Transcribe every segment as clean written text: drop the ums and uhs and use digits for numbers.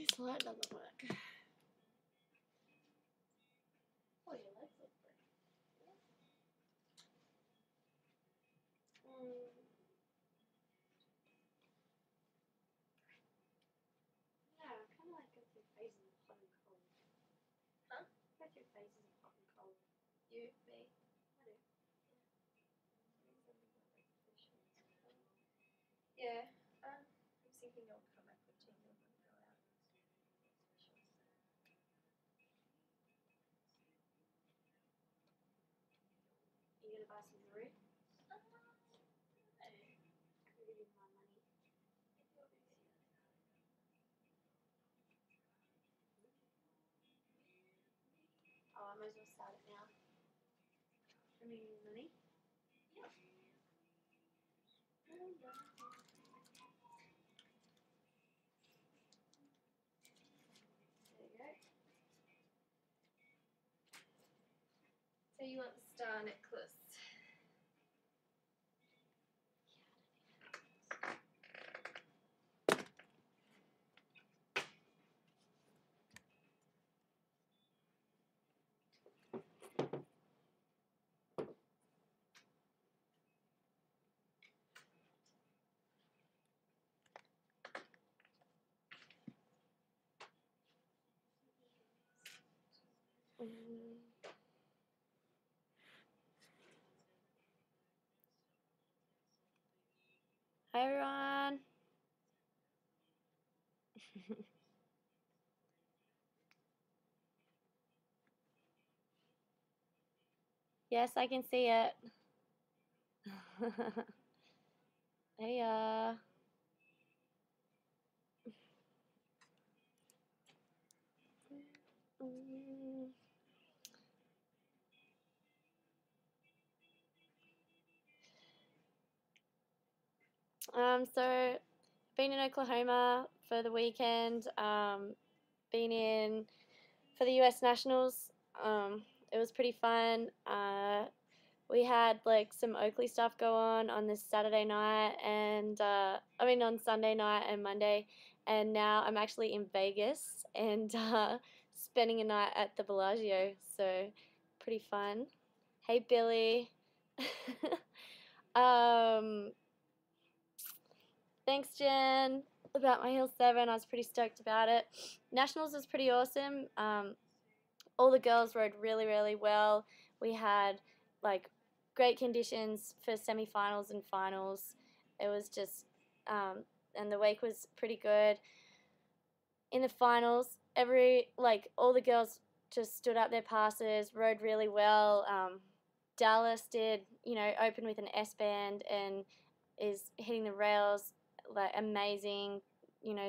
This light doesn't work. Oh, your legs look pretty. Yeah, I kind of like go through phases of hot and cold. Huh? Go through phases of hot and cold. You, me, I do. Yeah. I was thinking I'll come back with Jingle and go out. Are you gonna buy some jewelry? I could give you my money. Oh, I might as well start it now. Let me give you money. Yeah. There you go. So you want the star necklace? Hi everyone. Yes, I can see it. Hey So been in Oklahoma for the weekend. Been in for the US Nationals. It was pretty fun. We had like some Oakley stuff go on this Saturday night and on Sunday night and Monday, and now I'm actually in Vegas and spending a night at the Bellagio, so pretty fun. Hey Billy. um, Thanks Jen about my Hill 7. I was pretty stoked about it. Nationals was pretty awesome. All the girls rode really well. We had like great conditions for semifinals and finals. It was just and the wake was pretty good. In the finals, all the girls just stood up their passes, rode really well. Dallas did, open with an S band and is hitting the rails like amazing.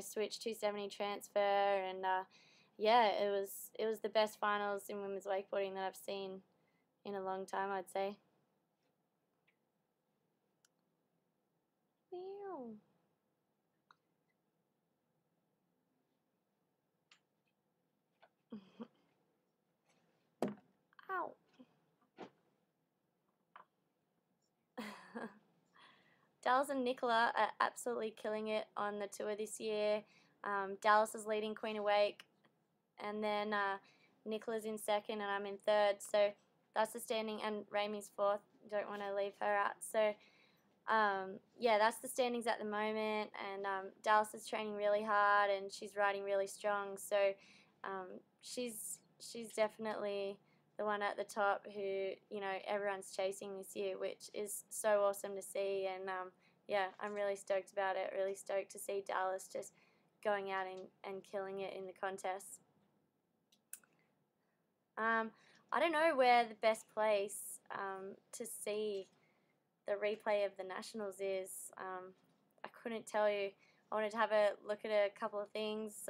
Switch 270 transfer and yeah, it was the best finals in women's wakeboarding that I've seen in a long time, I'd say. Meow. Ow. Dallas and Nicola are absolutely killing it on the tour this year. Dallas is leading Queen of Wake, and then Nicola's in second, and I'm in third. So that's the standing, and Ramey's fourth. Don't want to leave her out. So yeah, that's the standings at the moment, and Dallas is training really hard, and she's riding really strong. So she's definitely the one at the top who everyone's chasing this year, which is so awesome to see. And yeah, I'm really stoked about it. Really stoked to see Dallas just going out and killing it in the contest. I don't know where the best place to see the replay of the Nationals is. I couldn't tell you. I wanted to have a look at a couple of things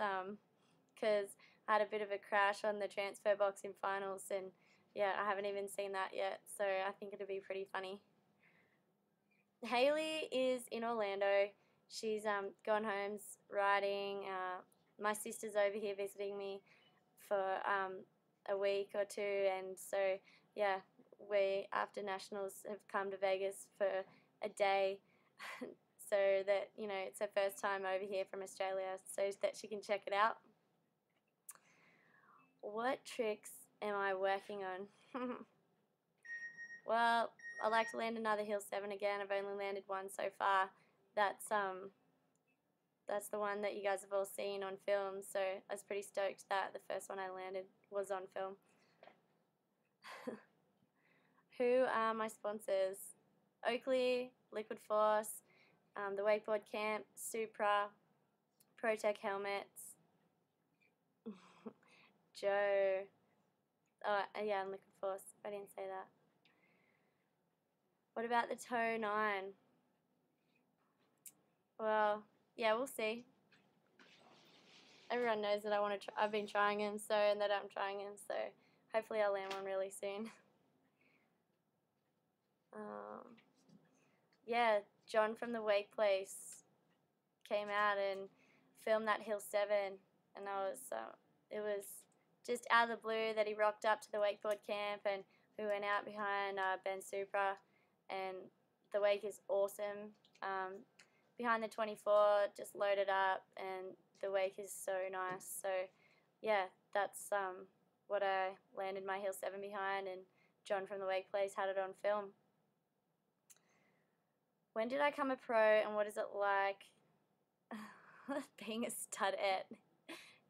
because I had a bit of a crash on the transfer box in finals, and yeah, I haven't even seen that yet, so I think it'll be pretty funny. Haley is in Orlando. She's gone home riding. My sister's over here visiting me for a week or two, and so yeah, we after Nationals have come to Vegas for a day so that it's her first time over here from Australia, so that she can check it out. What tricks am I working on? Well, I'd like to land another Hill 7 again. I've only landed one so far. That's the one that you guys have all seen on film, so I was pretty stoked that the first one I landed was on film. Who are my sponsors? Oakley, Liquid Force, the Wakeboard Camp, Supra, ProTech Helmets, Joe. Oh, yeah, and Liquid Force. I didn't say that. What about the Toe 9? Well, yeah, we'll see. Everyone knows that I've been trying them, and that I'm trying them, so hopefully I'll land one really soon. Yeah, John from the Wake Place came out and filmed that Hill 7, and it was just out of the blue that he rocked up to the wakeboard camp, and we went out behind Ben Supra, and the wake is awesome. Behind the 24, just loaded up, and the wake is so nice. So yeah, that's what I landed my Hill 7 behind, and John from the Wake Place had it on film. When did I become a pro, and what is it like being a studette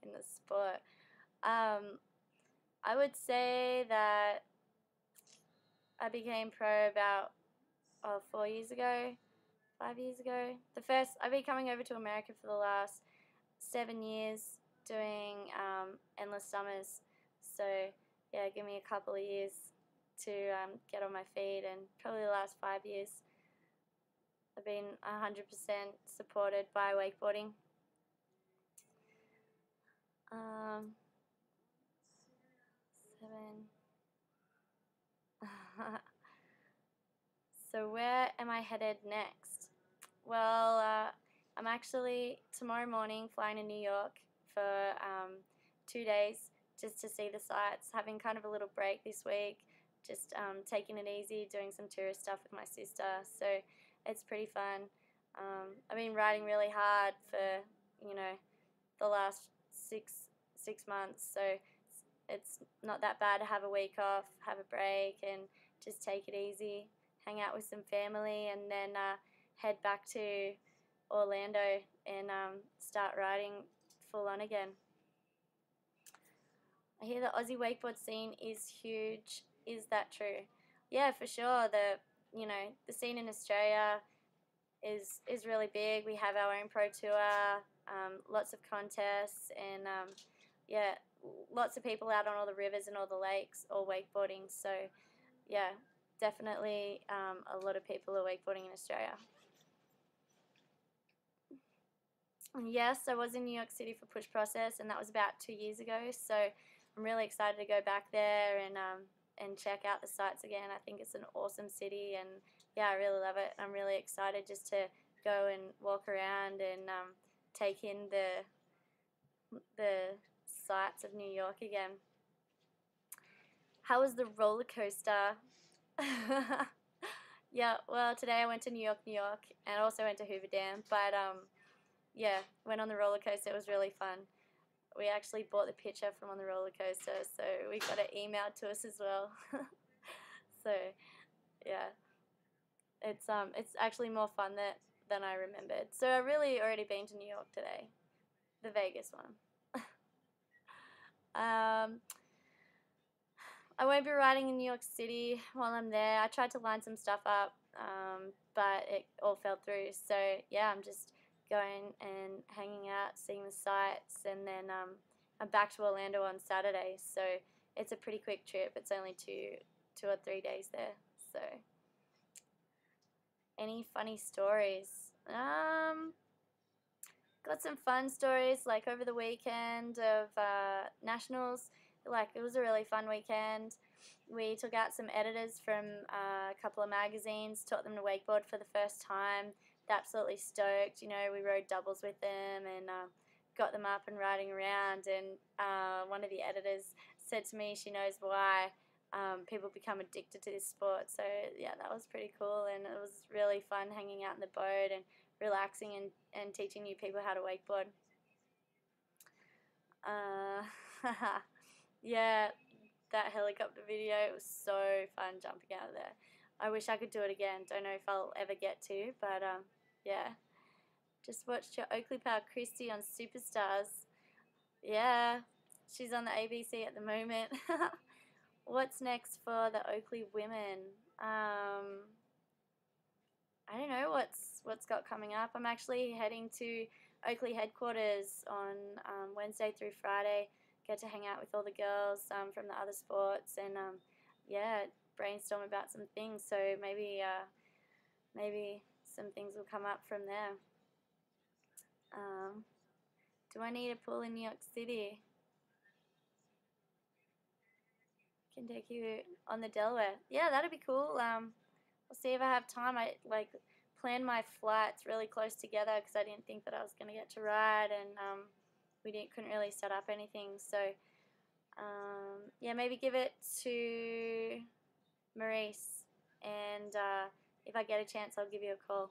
in the sport? I would say that I became pro about 4 years ago, 5 years ago. I've been coming over to America for the last 7 years doing endless summers. So yeah, give me a couple of years to get on my feet, and probably the last 5 years I've been 100% supported by wakeboarding. Seven. So where am I headed next? Well, I'm actually tomorrow morning flying to New York for 2 days just to see the sights, having kind of a little break this week, just taking it easy, doing some tourist stuff with my sister. So it's pretty fun. I've been riding really hard for, the last six months, so it's not that bad to have a week off, have a break, and just take it easy, hang out with some family, and then head back to Orlando and start riding full on again. I hear the Aussie wakeboard scene is huge. Is that true? Yeah, for sure. The scene in Australia is really big. We have our own pro tour, lots of contests, and yeah, lots of people out on all the rivers and all the lakes, all wakeboarding. So yeah, definitely a lot of people are wakeboarding in Australia. Yes, I was in New York City for Push Process, and that was about 2 years ago. So I'm really excited to go back there and check out the sights again. I think it's an awesome city, and yeah, I really love it. I'm really excited just to go and walk around and take in the sights of New York again. How was the roller coaster? Yeah, well, today I went to New York, and I also went to Hoover Dam. But yeah, went on the roller coaster. It was really fun. We actually bought the picture from on the roller coaster, so we got it emailed to us as well. So yeah, it's actually more fun than I remembered. So I really already been to New York today, the Vegas one. I won't be riding in New York City while I'm there. I tried to line some stuff up, but it all fell through. So yeah, I'm just going and hanging out, seeing the sights, and then I'm back to Orlando on Saturday. So it's a pretty quick trip. It's only two or 3 days there. So any funny stories? Got some fun stories, like over the weekend of nationals. Like, it was a really fun weekend. We took out some editors from a couple of magazines, taught them to wakeboard for the first time. They're absolutely stoked. We rode doubles with them and got them up and riding around. And one of the editors said to me she knows why people become addicted to this sport. So yeah, that was pretty cool, and it was really fun hanging out in the boat and relaxing and teaching new people how to wakeboard. Yeah, that helicopter video, it was so fun jumping out of there. I wish I could do it again. Don't know if I'll ever get to, but yeah. Just watched your Oakley pal Christy on Superstars. Yeah, she's on the ABC at the moment. What's next for the Oakley women? I don't know what's got coming up. I'm actually heading to Oakley headquarters on Wednesday through Friday. Get to hang out with all the girls from the other sports and yeah, brainstorm about some things. So maybe some things will come up from there. Um, do I need a pool in New York City? Can take you on the Delaware. Yeah, that'd be cool. We'll see if I have time. I like planned my flights really close together because I didn't think that I was going to get to ride, and couldn't really set up anything. So yeah, maybe give it to Maurice, and if I get a chance, I'll give you a call.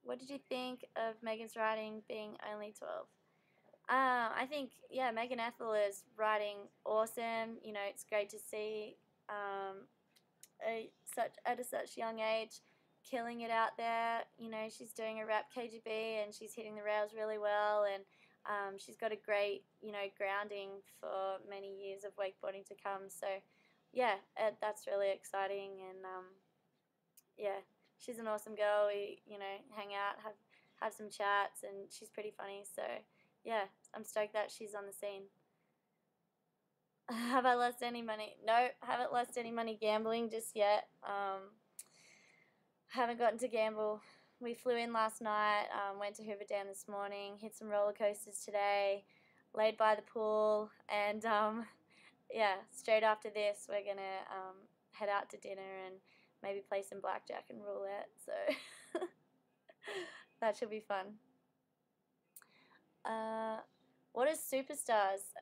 What did you think of Megan's riding being only 12? I think, yeah, Megan Ethel is riding awesome. You know, it's great to see at such young age, killing it out there. You know, she's doing a wrap KGB and she's hitting the rails really well, and she's got a great, you know, grounding for many years of wakeboarding to come. So, yeah, that's really exciting, and yeah, she's an awesome girl. We, you know, hang out, have some chats, and she's pretty funny. So, yeah, I'm stoked that she's on the scene. Have I lost any money? No, haven't lost any money gambling just yet. Haven't gotten to gamble. We flew in last night, went to Hoover Dam this morning, hit some roller coasters today, laid by the pool, and yeah, straight after this, we're gonna head out to dinner and maybe play some blackjack and roulette. So that should be fun. What is Superstars?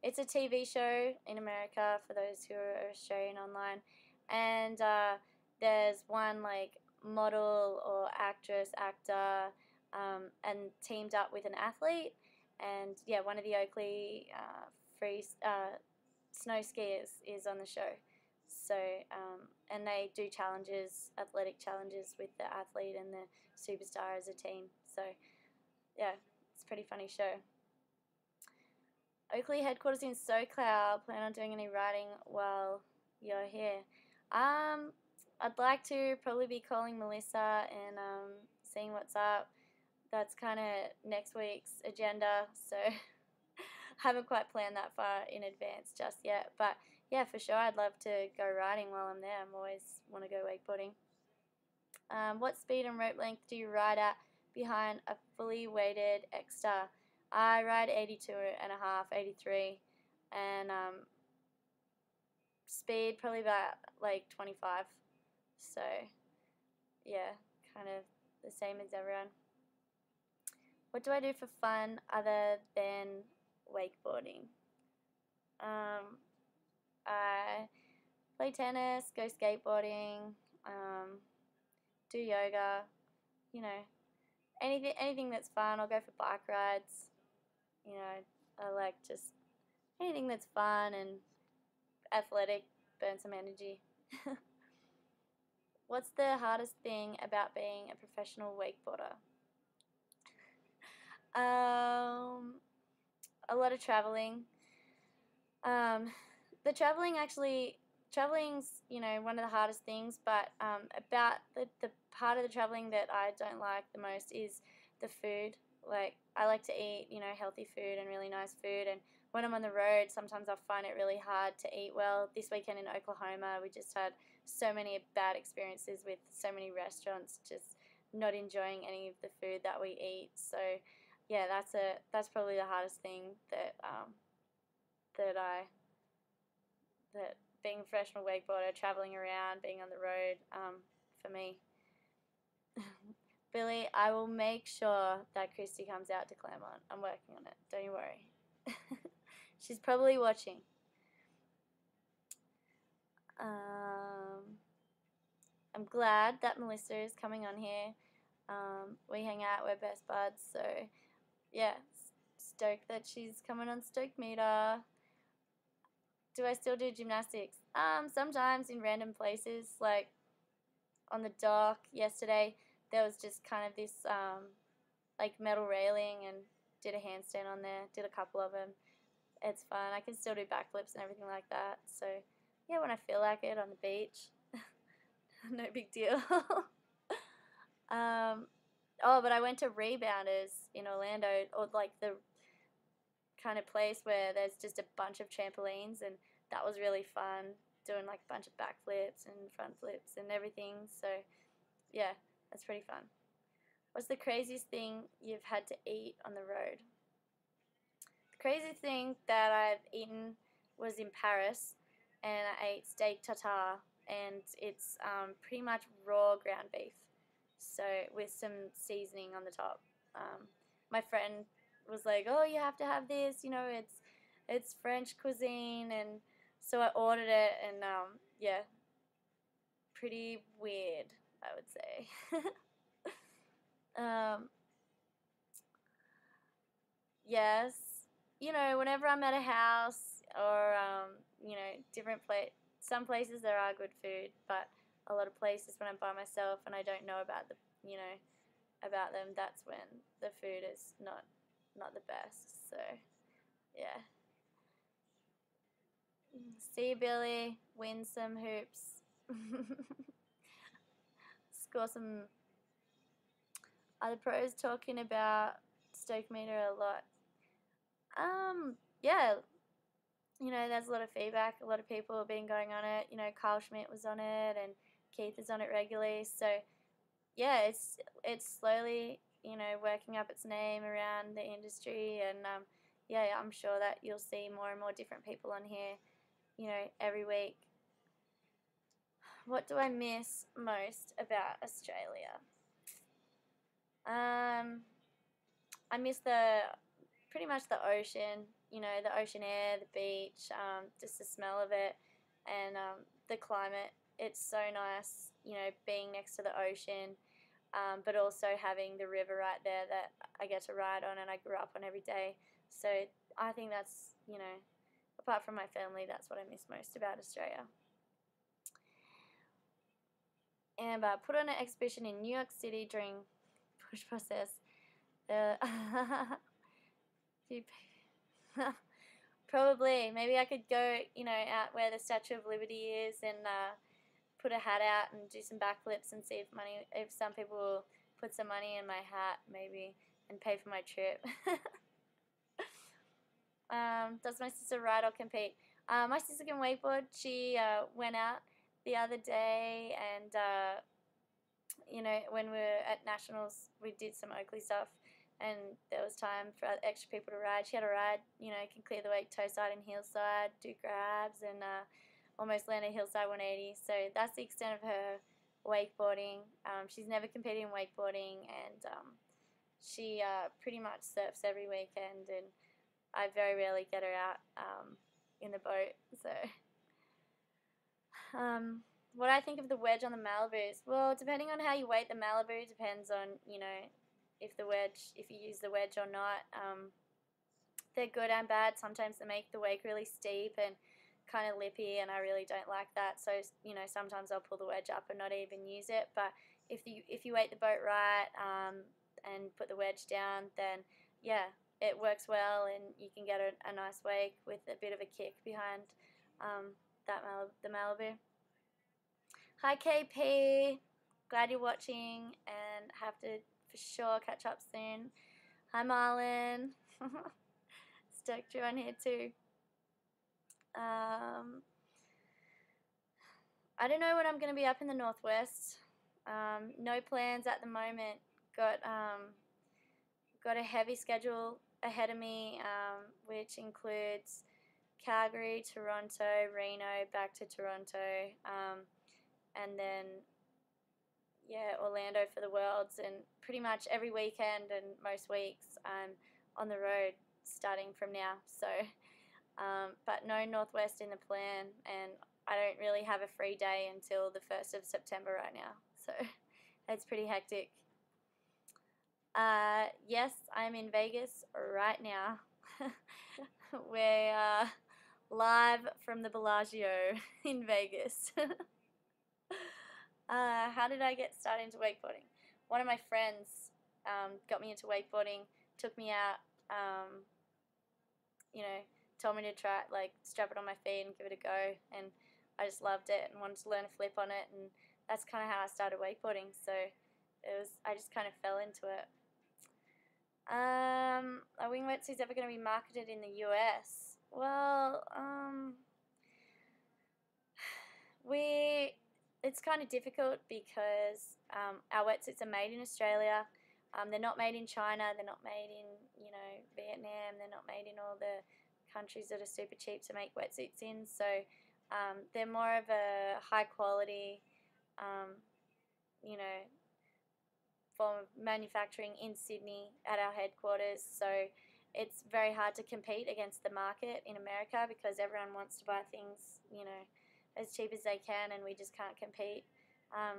It's a TV show in America for those who are Australian online, and there's one like model or actress, actor, and teamed up with an athlete, and yeah, one of the Oakley free snow skiers is on the show. So and they do challenges, athletic challenges with the athlete and the superstar as a team. So yeah, it's a pretty funny show. Oakley headquarters in SoCal. Plan on doing any riding while you're here? I'd like to probably be calling Melissa and seeing what's up. That's kind of next week's agenda, so haven't quite planned that far in advance just yet. But yeah, for sure, I'd love to go riding while I'm there. I'm always want to go wakeboarding. What speed and rope length do you ride at behind a fully weighted X-Star? I ride 82 and a half, 83, and speed probably about like 25. So yeah, kind of the same as everyone. What do I do for fun other than wakeboarding? I play tennis, go skateboarding, do yoga, you know, anything that's fun. I'll go for bike rides. You know, I like just anything that's fun and athletic, burn some energy. What's the hardest thing about being a professional wakeboarder? A lot of traveling. The traveling's, you know, one of the hardest things, but about the part of the traveling that I don't like the most is the food. Like, I like to eat, you know, healthy food and really nice food, and when I'm on the road, sometimes I find it really hard to eat well. This weekend in Oklahoma, we just had so many bad experiences with so many restaurants just not enjoying any of the food that we eat. So, yeah, that's probably the hardest thing that that I that being a professional wakeboarder, traveling around, being on the road, for me. Billy, I will make sure that Christy comes out to Claremont. I'm working on it. Don't you worry. She's probably watching. I'm glad that Melissa is coming on here. We hang out, we're best buds, so yeah, stoked that she's coming on Stokemeter. Do I still do gymnastics? Sometimes in random places, like on the dock yesterday, there was just kind of this like metal railing, and did a handstand on there, did a couple of them. It's fun. I can still do backflips and everything like that. So yeah, when I feel like it on the beach, no big deal. Oh, but I went to Rebounders in Orlando, or like the kind of place where there's just a bunch of trampolines, and that was really fun, doing like a bunch of backflips and front flips and everything. So yeah, that's pretty fun. What's the craziest thing you've had to eat on the road? The craziest thing that I've eaten was in Paris, and I ate steak tartare, and it's pretty much raw ground beef, so with some seasoning on the top. My friend was like, "Oh, you have to have this. You know, it's French cuisine," and so I ordered it, and yeah, pretty weird, I would say. um, yes, you know, whenever I'm at a house or you know, some places there are good food, but a lot of places when I'm by myself and I don't know about you know, about them, that's when the food is not the best. So yeah. See you, Billy. Win some hoops. Score some other pros talking about Stokemeter a lot. Yeah, you know, there's a lot of feedback. A lot of people have been going on it. You know, Kyle Schmidt was on it, and Keith is on it regularly. So yeah, it's slowly, you know, working up its name around the industry, and yeah, I'm sure that you'll see more and more different people on here, you know, every week. What do I miss most about Australia? I miss pretty much the ocean, you know, the ocean air, the beach, just the smell of it, and the climate. It's so nice, you know, being next to the ocean, but also having the river right there that I get to ride on and I grew up on every day. So I think that's, you know, apart from my family, that's what I miss most about Australia. And put on an exhibition in New York City during push process. Uh, probably. Maybe I could go, you know, out where the Statue of Liberty is, and put a hat out and do some backflips and see if some people will put some money in my hat, maybe, and pay for my trip. Does my sister ride or compete? My sister can wakeboard. She went out the other day, and you know, when we were at nationals, we did some Oakley stuff, and there was time for extra people to ride. She had a ride, you know, can clear the wake toe side and heel side, do grabs, and almost land a hillside 180. So that's the extent of her wakeboarding. She's never competed in wakeboarding, and she pretty much surfs every weekend, and I very rarely get her out in the boat. So what I think of the wedge on the Malibus? Well, depending on how you weight the Malibu, depends on, you know, if you use the wedge or not. They're good and bad. Sometimes they make the wake really steep and kind of lippy, and I really don't like that. So, you know, sometimes I'll pull the wedge up and not even use it. But if you weight the boat right and put the wedge down, then yeah, it works well, and you can get a nice wake with a bit of a kick behind the Malibu. Hi KP, glad you're watching, and have to for sure catch up soon. Hi Marlon, stoked you're on here too. I don't know when I'm going to be up in the northwest. No plans at the moment. Got a heavy schedule ahead of me, which includes Calgary, Toronto, Reno, back to Toronto, and then yeah, Orlando for the Worlds, and pretty much every weekend and most weeks I'm on the road starting from now. So, but no Northwest in the plan, and I don't really have a free day until the 1st of September right now. So it's pretty hectic. Yes, I'm in Vegas right now. We're live from the Bellagio in Vegas. How did I get started into wakeboarding? One of my friends got me into wakeboarding, took me out, you know, told me to try, like, strap it on my feet and give it a go, and I just loved it and wanted to learn a flip on it, and that's kind of how I started wakeboarding. So I just kind of fell into it. Are wing wetsuits ever going to be marketed in the US? Well, it's kind of difficult because our wetsuits are made in Australia. They're not made in China. They're not made in, Vietnam. They're not made in all the countries that are super cheap to make wetsuits in. So they're more of a high quality, you know, form of manufacturing in Sydney at our headquarters. So it's very hard to compete against the market in America because everyone wants to buy things, as cheap as they can, and we just can't compete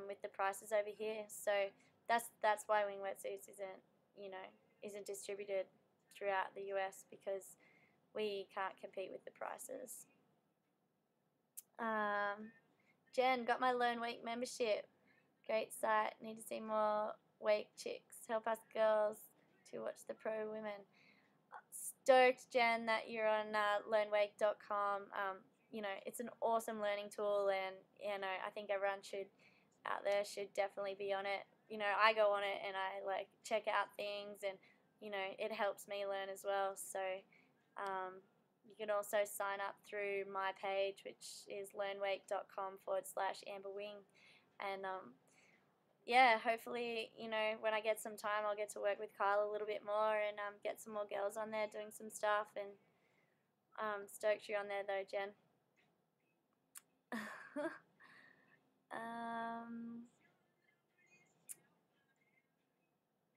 with the prices over here. So that's why wing wetsuits isn't distributed throughout the US, because we can't compete with the prices. Jen, got my Learn Wake membership. Great site. Need to see more wake chicks. Help us girls to watch the pro women. Stoked, Jen, that you're on learnwake.com. It's an awesome learning tool, and I think everyone out there should definitely be on it. I go on it and I check out things, and it helps me learn as well. So you can also sign up through my page, which is learnwake.com/amberwing, and yeah, hopefully, when I get some time, I'll get to work with Kyle a little bit more and get some more girls on there doing some stuff. And stoked you're on there though, Jen.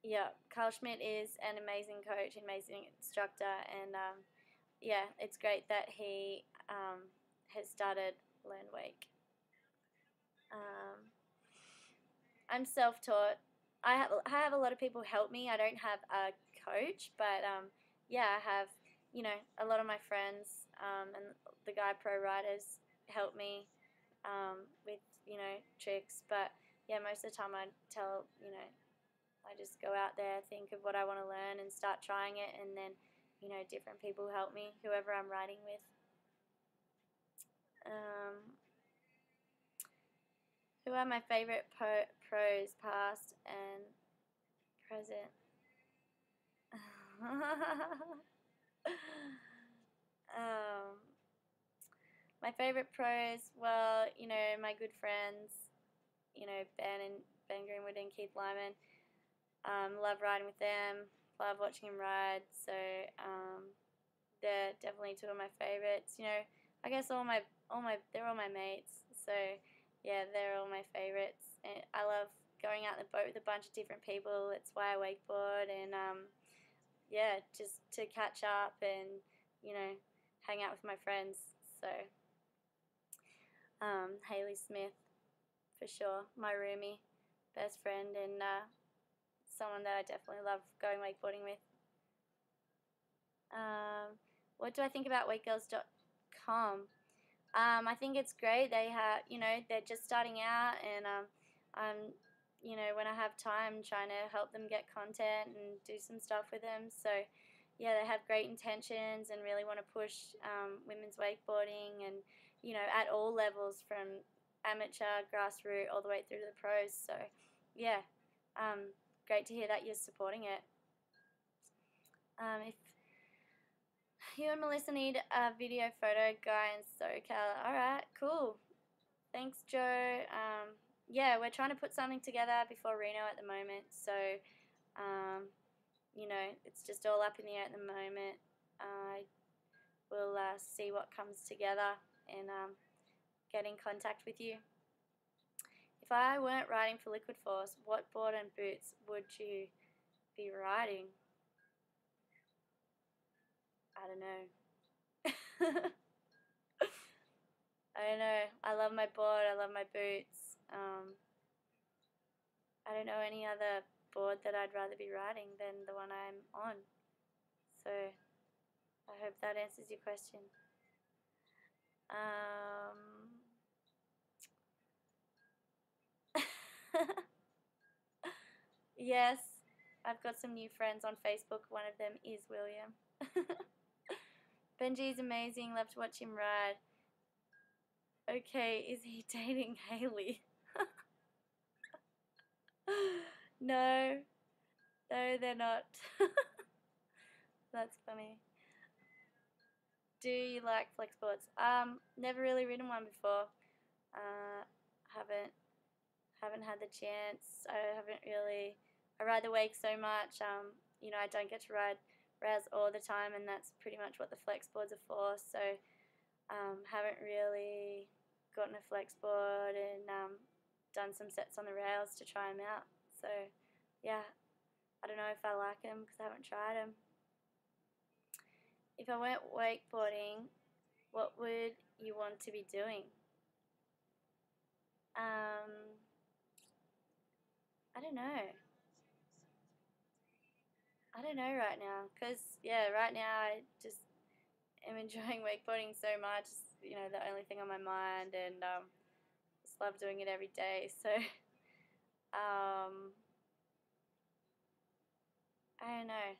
Yeah, Kyle Schmidt is an amazing coach, amazing instructor, and yeah, it's great that he has started Learn Wake. I'm self-taught. I have a lot of people help me. I don't have a coach, but yeah, I have a lot of my friends and the Guy Pro riders help me with tricks. But yeah, most of the time I just go out there, think of what I want to learn, and start trying it, and then different people help me, whoever I'm riding with. Who are my favorite pros, past and present? My favorite pros, well, my good friends, Ben Greenwood and Keith Lyman. Love riding with them. Love watching them ride. So they're definitely two of my favorites. I guess they're all my mates. So yeah, they're all my favorites. And I love going out in the boat with a bunch of different people. That's why I wakeboard, and yeah, just to catch up and hang out with my friends. So Hayley Smith, for sure, my roomie, best friend, and someone that I definitely love going wakeboarding with. What do I think about wakegirls.com? I think it's great. They have, they're just starting out, and I'm, when I have time, trying to help them get content and do some stuff with them. So yeah, they have great intentions and really want to push women's wakeboarding, and at all levels, from amateur, grassroots, all the way through to the pros. So yeah, great to hear that you're supporting it. If you and Melissa need a video photo guy in SoCal, alright, cool. Thanks, Joe. Yeah, we're trying to put something together before Reno at the moment, so it's just all up in the air at the moment. We'll see what comes together and get in contact with you. If I weren't riding for Liquid Force, what board and boots would you be riding? I don't know. I don't know. I love my board. I love my boots. I don't know any other board that I'd rather be riding than the one I'm on. So hope that answers your question. Yes, I've got some new friends on Facebook. One of them is William. Benji's amazing. Love to watch him ride. Okay, is he dating Haley? No. No, they're not. That's funny. Do you like flex boards? Never really ridden one before. Haven't had the chance. I ride the wake so much. You know, I don't get to ride rails all the time, and that's pretty much what the flex boards are for. So, haven't really gotten a flex board and done some sets on the rails to try them out. So, yeah, I don't know if I like them because I haven't tried them. If I went wakeboarding, what would you want to be doing? I don't know. I don't know right now, because, yeah, right now I just am enjoying wakeboarding so much. You know, the only thing on my mind, and just love doing it every day. So, I don't know.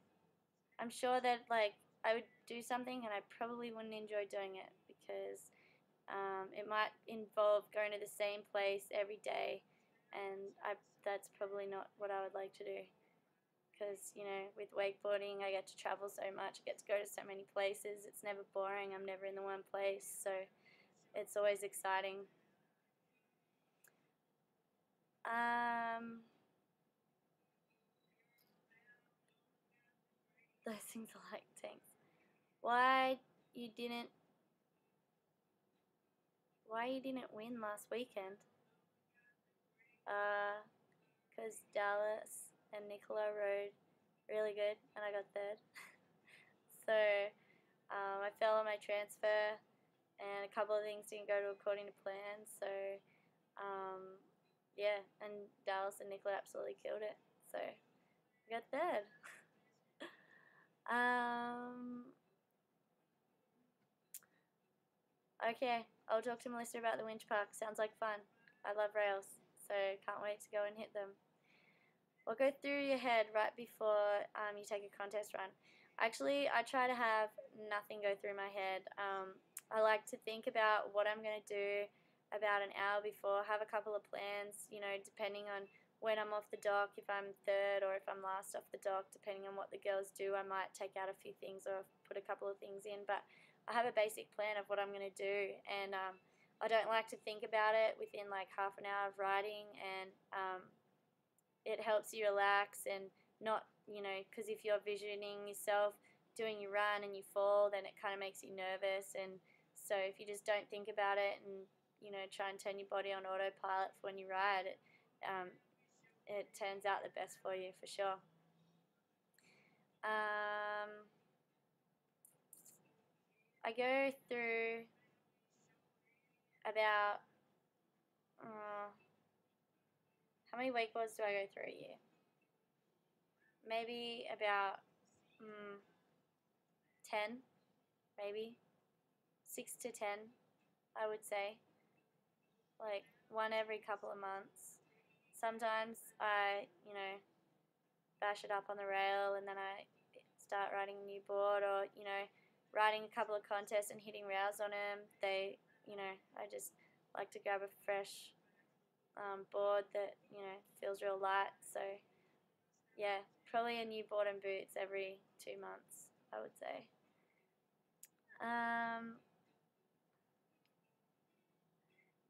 I'm sure that, like, I would do something and I probably wouldn't enjoy doing it because it might involve going to the same place every day, and that's probably not what I would like to do. Because, you know, with wakeboarding, I get to travel so much, I get to go to so many places. It's never boring. I'm never in the one place, so it's always exciting. Those things are like tanks. Why you didn't win last weekend? Because Dallas and Nicola rode really good, and I got third. So I fell on my transfer, and a couple of things didn't go according to plan. So yeah, and Dallas and Nicola absolutely killed it. So I got third. Okay, I'll talk to Melissa about the winch park. Sounds like fun. I love rails, so can't wait to go and hit them. What goes through your head right before you take a contest run? Actually, I try to have nothing go through my head. I like to think about what I'm going to do about an hour before, have a couple of plans, you know, depending on when I'm off the dock, if I'm third or if I'm last off the dock, depending on what the girls do, I might take out a few things or put a couple of things in, but I have a basic plan of what I'm going to do, and I don't like to think about it within like half an hour of riding, and it helps you relax and not, you know, because if you're visioning yourself doing your run and you fall, then it kind of makes you nervous. And so if you just don't think about it and, you know, try and turn your body on autopilot for when you ride, it turns out the best for you for sure. I go through about how many wakeboards do I go through a year? Maybe about 10, maybe 6 to 10, I would say. Like one every couple of months. Sometimes I, you know, bash it up on the rail and then I start riding a new board, or, you know, riding a couple of contests and hitting rails on them. They, you know, I just like to grab a fresh board that, you know, feels real light. So yeah, probably a new board and boots every 2 months, I would say.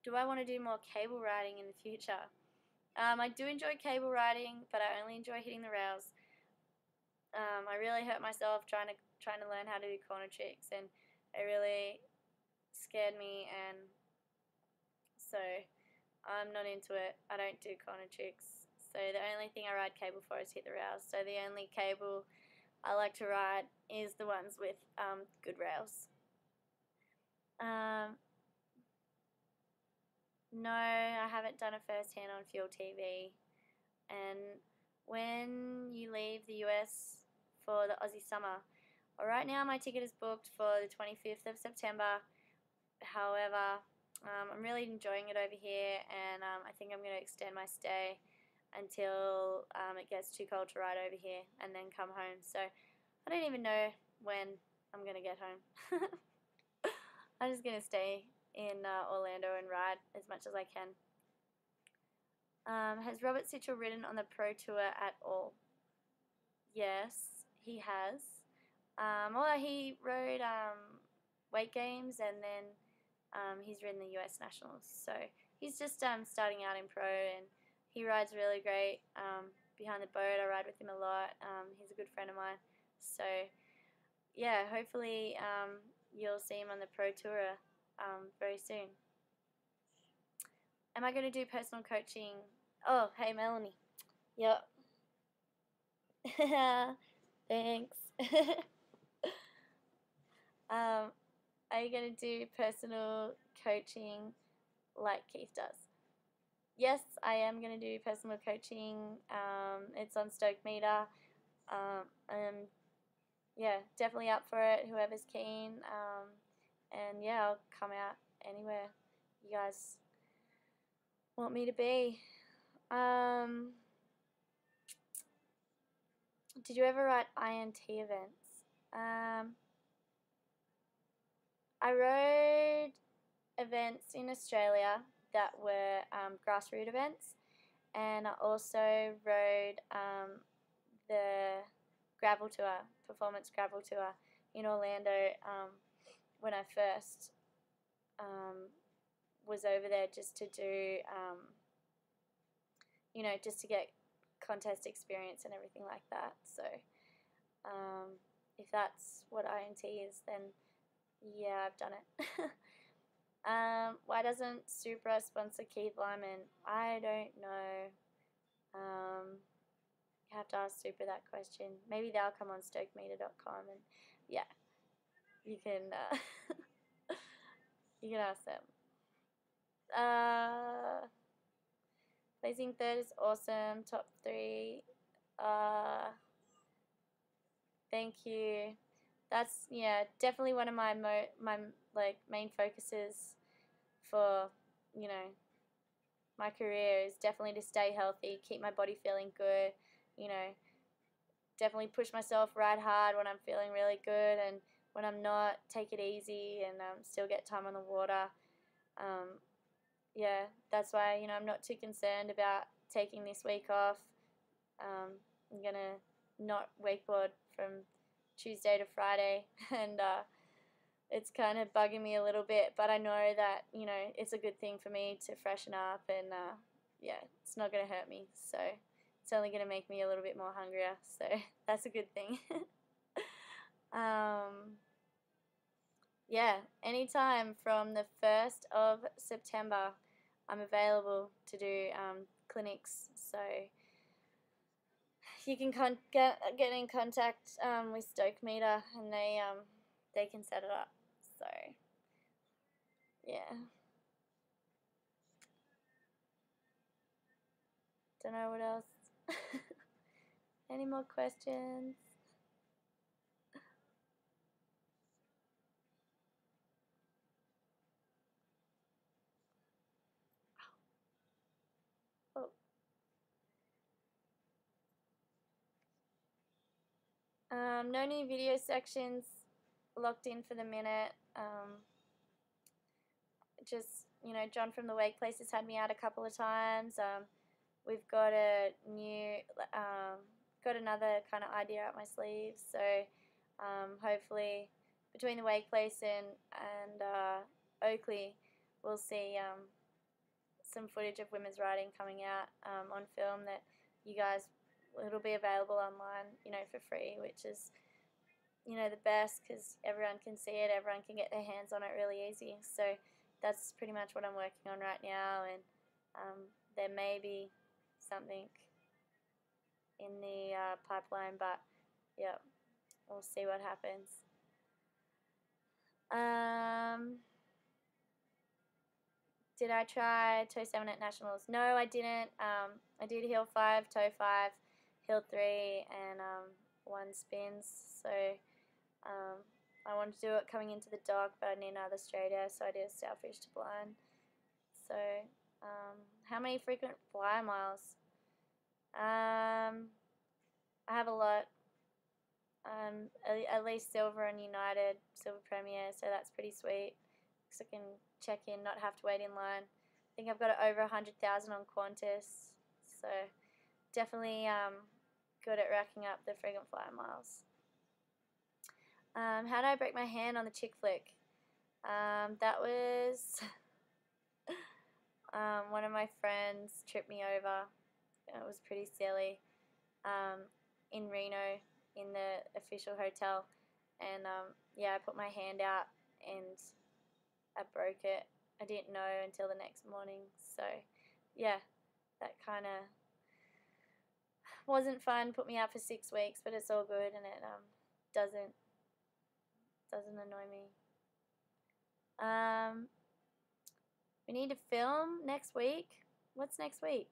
Do I want to do more cable riding in the future? I do enjoy cable riding, but I only enjoy hitting the rails. I really hurt myself trying to learn how to do corner tricks, and it really scared me, and so I'm not into it. I don't do corner tricks. So the only thing I ride cable for is hit the rails. So the only cable I like to ride is the ones with good rails. No, I haven't done a first hand on Fuel TV. And when you leave the US for the Aussie summer, Right now my ticket is booked for the 25th of September. However, I'm really enjoying it over here, and I think I'm going to extend my stay until it gets too cold to ride over here and then come home. So I don't even know when I'm going to get home. I'm just going to stay in Orlando and ride as much as I can. Has Robert Sichel ridden on the Pro Tour at all? Yes, he has. Although he rode weight games, and then he's ridden the US Nationals. So he's just starting out in pro, and he rides really great. Behind the boat, I ride with him a lot. He's a good friend of mine. So yeah, hopefully you'll see him on the Pro Tour very soon. Am I going to do personal coaching? Oh, hey Melanie. Yep. Thanks. Are you going to do personal coaching like Keith does? Yes, I am going to do personal coaching. It's on Stokemeter. Yeah, definitely up for it, whoever's keen. And yeah, I'll come out anywhere you guys want me to be. Did you ever write INT events? I rode events in Australia that were grassroots events, and I also rode the gravel tour, performance gravel tour in Orlando when I first was over there, just to do, you know, just to get contest experience and everything like that. So if that's what INT is, then yeah, I've done it. Why doesn't Supra sponsor Keith Lyman? I don't know. You have to ask Supra that question. Maybe they'll come on Stokemeter.com, and yeah, you can you can ask them. Placing third is awesome. Top 3. Thank you. That's, yeah, definitely one of my main focuses for, you know, my career is definitely to stay healthy, keep my body feeling good, you know, definitely push myself, ride hard when I'm feeling really good, and when I'm not, take it easy and still get time on the water. Yeah, that's why, you know, I'm not too concerned about taking this week off. I'm going to not wakeboard from Tuesday to Friday, and it's kind of bugging me a little bit, but I know that, you know, it's a good thing for me to freshen up, and yeah, it's not going to hurt me, so it's only going to make me a little bit more hungrier, so that's a good thing. Yeah, anytime from the 1st of September I'm available to do clinics, so you can get in contact with Stokemeter, and they can set it up. So yeah, don't know what else. Any more questions? Oh. No new video sections locked in for the minute. Just, you know, John from the Wake Place has had me out a couple of times. We've got a new, got another kind of idea up my sleeve. So hopefully between the Wake Place and Oakley, we'll see some footage of women's riding coming out on film that you guys, it'll be available online, you know, for free, which is, you know, the best, because everyone can see it, everyone can get their hands on it really easy. So that's pretty much what I'm working on right now, and there may be something in the pipeline, but yeah, we'll see what happens. Did I try toe 7 at nationals? No, I didn't. I did heel 5, toe 5, heel 3, and 1 spins. So I wanted to do it coming into the dock, but I need another straight air, so I did a Southfish to blind. So, how many frequent flyer miles? I have a lot. At least Silver and United, Silver Premier, so that's pretty sweet. So I can check in, not have to wait in line. I think I've got over 100,000 on Qantas, so definitely good at racking up the frequent flyer miles. How did I break my hand on the chick flick? That was one of my friends tripped me over. It was pretty silly. In Reno, in the official hotel, and yeah, I put my hand out and I broke it. I didn't know until the next morning, so yeah, that kind of wasn't fun. Put me out for 6 weeks, but it's all good, and it doesn't annoy me. We need to film next week. What's next week?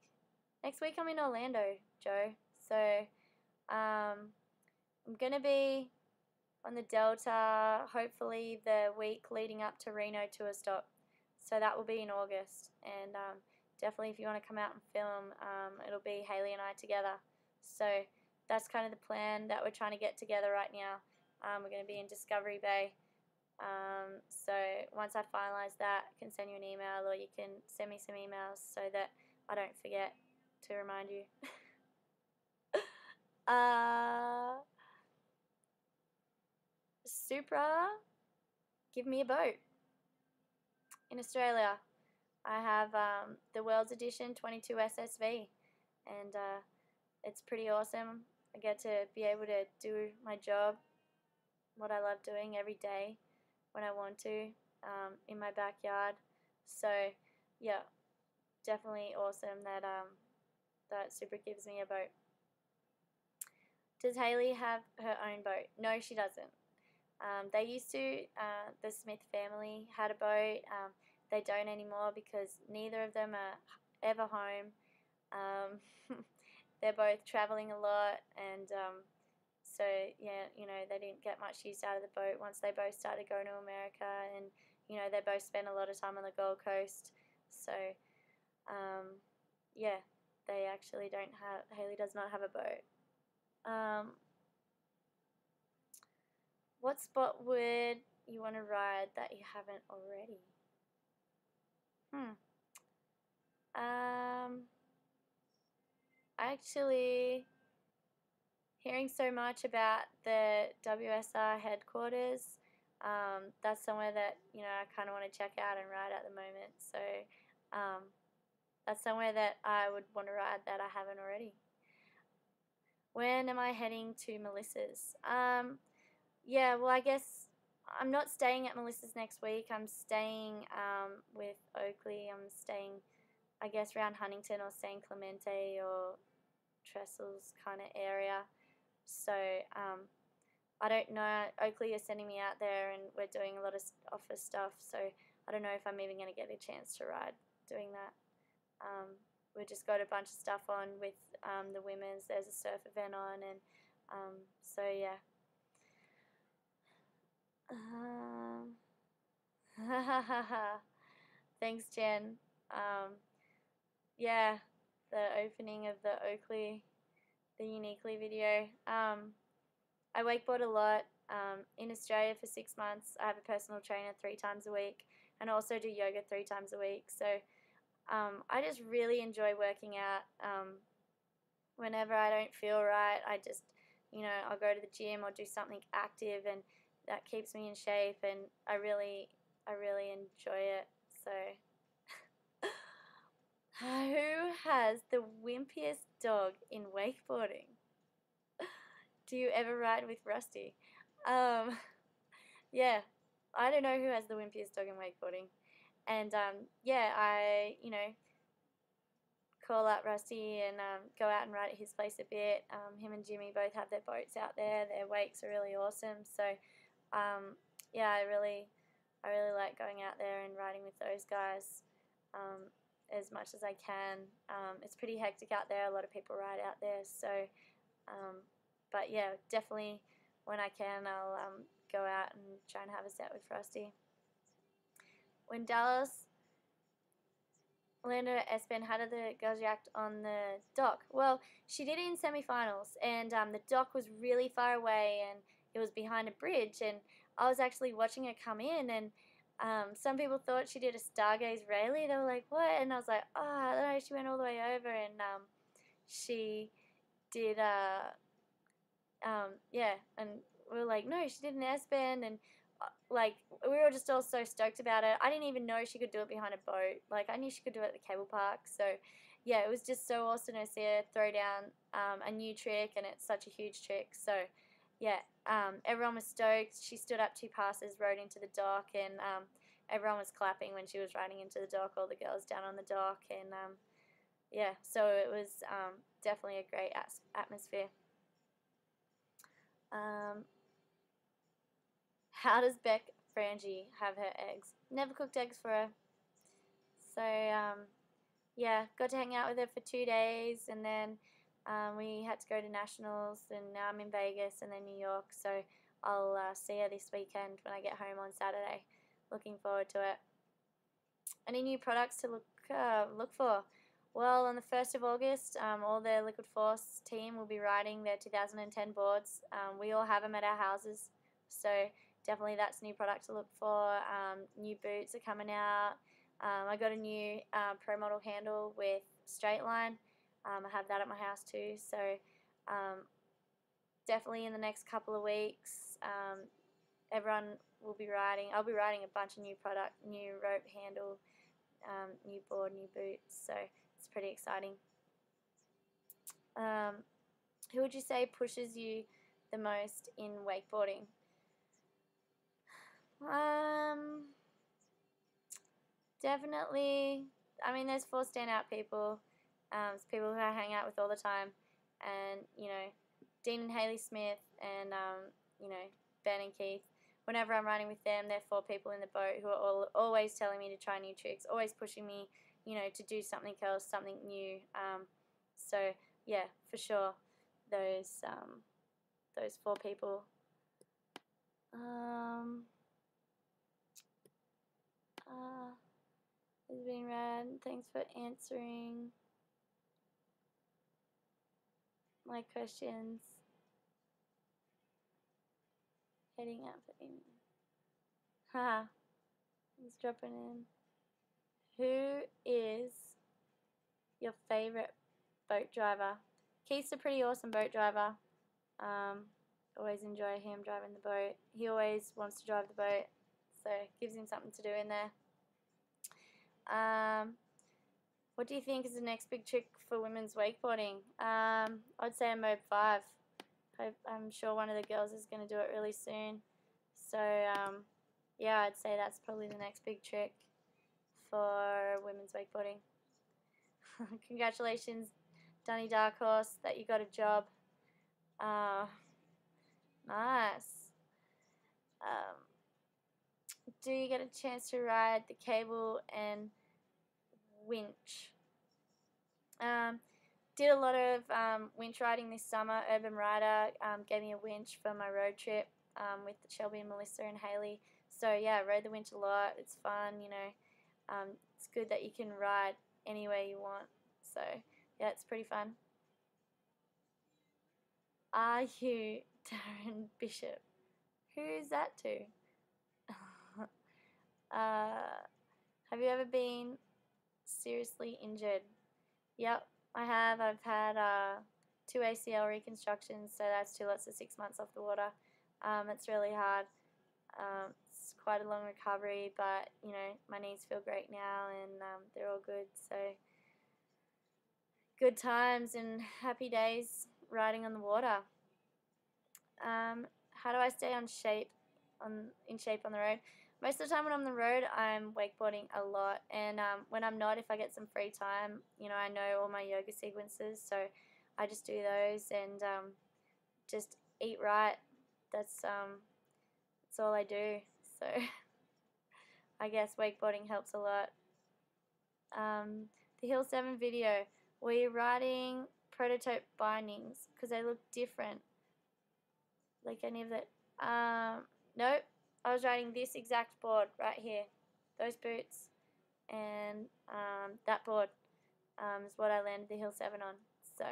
Next week I'm in Orlando, Joe. So I'm gonna be on the Delta, hopefully the week leading up to Reno to a stop. So that will be in August, and definitely if you want to come out and film, it'll be Haley and I together. So that's kind of the plan that we're trying to get together right now. We're going to be in Discovery Bay. So once I finalize that, I can send you an email, or you can send me some emails so that I don't forget to remind you. Supra, give me a boat. In Australia, I have the World's Edition 22 SSV, and it's pretty awesome. I get to be able to do my job, what I love doing every day when I want to, in my backyard. So yeah, definitely awesome that that Supra gives me a boat. Does Haley have her own boat? No, she doesn't. They used to, the Smith family had a boat. They don't anymore because neither of them are ever home. They're both traveling a lot, and so yeah, you know, they didn't get much use out of the boat once they both started going to America, and you know, they both spent a lot of time on the Gold Coast. So yeah, they actually don't have, Haley does not have a boat. What spot would you want to ride that you haven't already? Actually, hearing so much about the WSR headquarters, that's somewhere that, you know, I kind of want to check out and ride at the moment. So that's somewhere that I would want to ride that I haven't already. When am I heading to Melissa's? Yeah, well, I guess I'm not staying at Melissa's next week. I'm staying with Oakley. I'm staying, I guess, around Huntington or San Clemente or Trestles kind of area. So I don't know. Oakley is sending me out there, and we're doing a lot of office stuff. So I don't know if I'm even going to get a chance to ride doing that. We just got a bunch of stuff on with the women's. There's a surf event on, and so yeah. Thanks, Jen. Yeah, the opening of the Oakley, the Uniquely video. I wakeboard a lot. In Australia for 6 months, I have a personal trainer 3 times a week, and also do yoga 3 times a week. So I just really enjoy working out. Whenever I don't feel right, I just, you know, I'll go to the gym or do something active, and that keeps me in shape, and I really enjoy it. So who has the wimpiest dog in wakeboarding? Do you ever ride with Rusty? Yeah, I don't know who has the wimpiest dog in wakeboarding. And yeah, I, you know, call up Rusty and go out and ride at his place a bit. Him and Jimmy both have their boats out there. Their wakes are really awesome. So yeah, I really like going out there and riding with those guys as much as I can. It's pretty hectic out there. A lot of people ride out there. So, but yeah, definitely when I can, I'll go out and try and have a set with Frosty. When Dallas landed at Espen, how did the girls react on the dock? Well, she did it in semi-finals, and the dock was really far away, and it was behind a bridge, and I was actually watching her come in, and some people thought she did a Stargaze Rayleigh. They were like, what? And I was like, oh, I don't know, she went all the way over, and she did, yeah, and we were like, no, she did an S-bend, and like, we were just all so stoked about it. I didn't even know she could do it behind a boat. Like, I knew she could do it at the cable park. So, yeah, it was just so awesome to see her throw down a new trick, and it's such a huge trick. So, yeah, everyone was stoked. She stood up 2 passes, rode into the dock, and everyone was clapping when she was riding into the dock, all the girls down on the dock, and yeah, so it was definitely a great atmosphere. How does Beck Frangie have her eggs? Never cooked eggs for her. So, yeah, got to hang out with her for 2 days, and then we had to go to nationals, and now I'm in Vegas and then New York. So I'll see her this weekend when I get home on Saturday. Looking forward to it. Any new products to look for? Well, on the 1st of August, all the Liquid Force team will be riding their 2010 boards. We all have them at our houses, so definitely that's a new product to look for. New boots are coming out. I got a new Pro Model handle with straight line. I have that at my house too, so definitely in the next couple of weeks, everyone will be riding. I'll be riding a bunch of new product, new rope handle, new board, new boots, so it's pretty exciting. Who would you say pushes you the most in wakeboarding? Definitely, I mean, there's 4 standout people. It's people who I hang out with all the time, and, you know, Dean and Hayley Smith, and, you know, Ben and Keith. Whenever I'm riding with them, they're 4 people in the boat who are always telling me to try new tricks, always pushing me, you know, to do something else, something new. So yeah, for sure, those 4 people. It's been rad. Thanks for answering my questions. Heading out for evening. Haha. He's dropping in. Who is your favorite boat driver? Keith's a pretty awesome boat driver. Always enjoy him driving the boat. He always wants to drive the boat, so gives him something to do in there. What do you think is the next big trick for women's wakeboarding? I'd say a Mob 5. I'm sure one of the girls is going to do it really soon. So, yeah, I'd say that's probably the next big trick for women's wakeboarding. Congratulations, Dunny Dark Horse, that you got a job. Nice. Do you get a chance to ride the cable and winch? Did a lot of winch riding this summer. Urban Rider gave me a winch for my road trip with Shelby and Melissa and Haley. So yeah, I rode the winch a lot. It's fun, you know. It's good that you can ride anywhere you want. So yeah, it's pretty fun. Are you Darren Bishop? Who is that to? Have you ever been seriously injured? Yep, I have. I've had 2 ACL reconstructions, so that's 2 lots of 6 months off the water. It's really hard. It's quite a long recovery, but you know, my knees feel great now, and they're all good. So good times and happy days riding on the water. How do I stay in shape on the road? Most of the time when I'm on the road, I'm wakeboarding a lot, and when I'm not, if I get some free time, you know, I know all my yoga sequences, so I just do those and just eat right. That's all I do. So I guess wakeboarding helps a lot. The Hill 7 video, were you riding prototype bindings? Because they look different. Like any of that. Nope. I was riding this exact board right here. Those boots and that board is what I landed the Hill 7 on. So,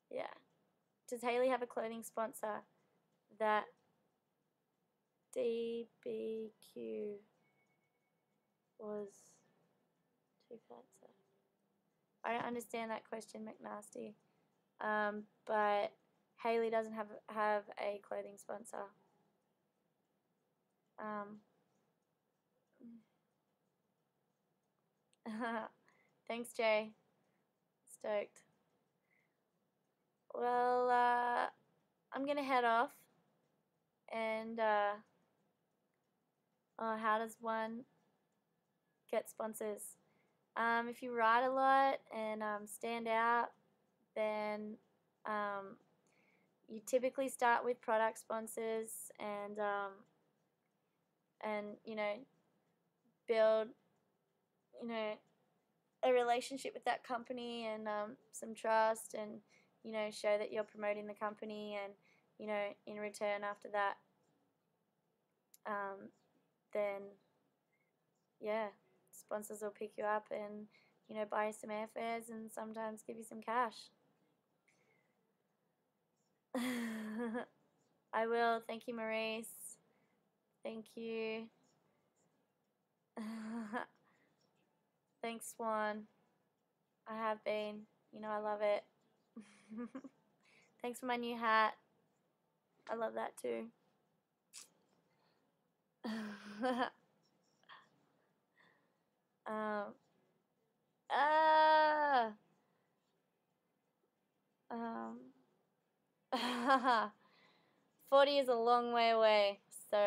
yeah. Does Haley have a clothing sponsor? That DBQ was too fancy. I don't understand that question, McNasty. But Haley doesn't have a clothing sponsor. Thanks, Jay. Stoked. Well, I'm gonna head off. And how does one get sponsors? If you ride a lot and stand out, then you typically start with product sponsors and build a relationship with that company and some trust and show that you're promoting the company and in return after that then yeah, sponsors will pick you up and buy you some airfares and sometimes give you some cash. I will. Thank you, Maurice. Thank you. Thanks, Swan. I have been. I love it. Thanks for my new hat. I love that too. um, uh, um, 40 is a long way away. So,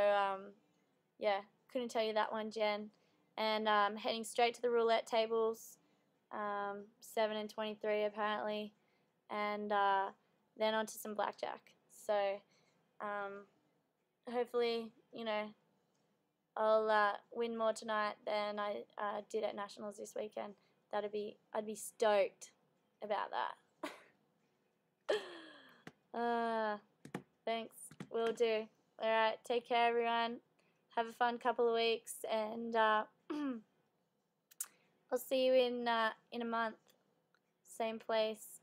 yeah, couldn't tell you that one, Jen. And heading straight to the roulette tables, 7 and 23 apparently, and then on to some blackjack. So hopefully, I'll win more tonight than I did at Nationals this weekend. I'd be stoked about that. Thanks, will do. Alright, take care everyone. Have a fun couple of weeks, and I'll see you in a month. Same place.